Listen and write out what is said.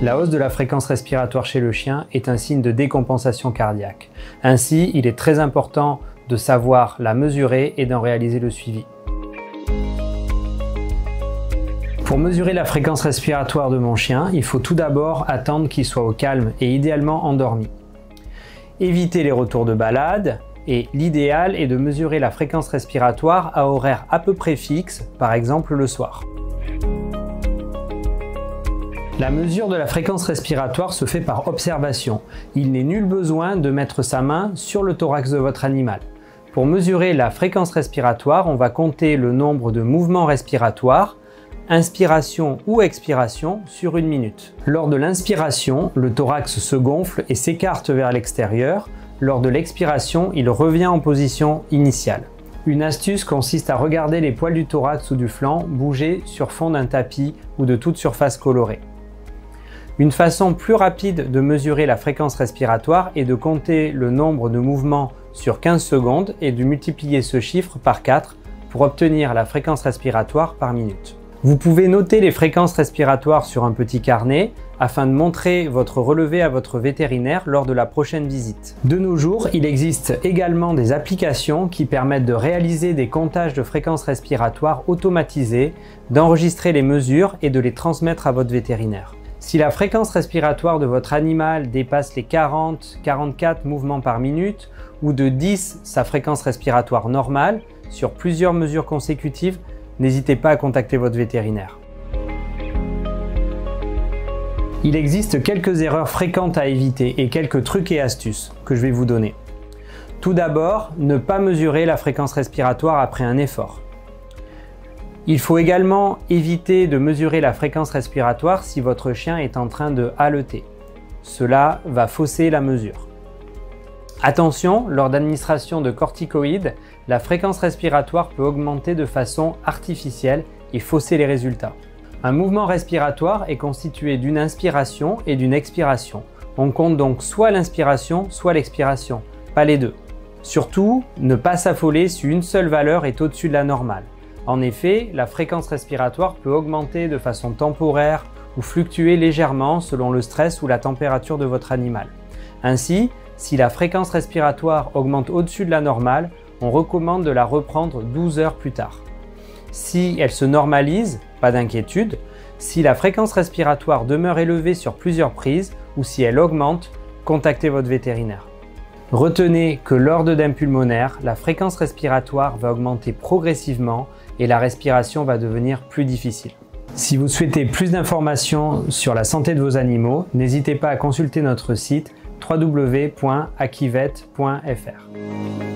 La hausse de la fréquence respiratoire chez le chien est un signe de décompensation cardiaque. Ainsi, il est très important de savoir la mesurer et d'en réaliser le suivi. Pour mesurer la fréquence respiratoire de mon chien, il faut tout d'abord attendre qu'il soit au calme et idéalement endormi. Évitez les retours de balade et l'idéal est de mesurer la fréquence respiratoire à horaire à peu près fixe, par exemple le soir. La mesure de la fréquence respiratoire se fait par observation. Il n'est nul besoin de mettre sa main sur le thorax de votre animal. Pour mesurer la fréquence respiratoire, on va compter le nombre de mouvements respiratoires, inspiration ou expiration sur 1 minute. Lors de l'inspiration, le thorax se gonfle et s'écarte vers l'extérieur. Lors de l'expiration, il revient en position initiale. Une astuce consiste à regarder les poils du thorax ou du flanc bouger sur fond d'un tapis ou de toute surface colorée. Une façon plus rapide de mesurer la fréquence respiratoire est de compter le nombre de mouvements sur 15 secondes et de multiplier ce chiffre par 4 pour obtenir la fréquence respiratoire par minute. Vous pouvez noter les fréquences respiratoires sur un petit carnet afin de montrer votre relevé à votre vétérinaire lors de la prochaine visite. De nos jours, il existe également des applications qui permettent de réaliser des comptages de fréquences respiratoires automatisés, d'enregistrer les mesures et de les transmettre à votre vétérinaire. Si la fréquence respiratoire de votre animal dépasse les 40-44 mouvements par minute ou de 10 sa fréquence respiratoire normale sur plusieurs mesures consécutives, n'hésitez pas à contacter votre vétérinaire. Il existe quelques erreurs fréquentes à éviter et quelques trucs et astuces que je vais vous donner. Tout d'abord, ne pas mesurer la fréquence respiratoire après un effort. Il faut également éviter de mesurer la fréquence respiratoire si votre chien est en train de haleter. Cela va fausser la mesure. Attention, lors d'administration de corticoïdes, la fréquence respiratoire peut augmenter de façon artificielle et fausser les résultats. Un mouvement respiratoire est constitué d'une inspiration et d'une expiration. On compte donc soit l'inspiration, soit l'expiration, pas les deux. Surtout, ne pas s'affoler si une seule valeur est au-dessus de la normale. En effet, la fréquence respiratoire peut augmenter de façon temporaire ou fluctuer légèrement selon le stress ou la température de votre animal. Ainsi, si la fréquence respiratoire augmente au-dessus de la normale, on recommande de la reprendre 12 heures plus tard. Si elle se normalise, pas d'inquiétude. Si la fréquence respiratoire demeure élevée sur plusieurs prises ou si elle augmente, contactez votre vétérinaire. Retenez que lors d'œdème pulmonaire, la fréquence respiratoire va augmenter progressivement et la respiration va devenir plus difficile. Si vous souhaitez plus d'informations sur la santé de vos animaux, n'hésitez pas à consulter notre site www.akivet.fr.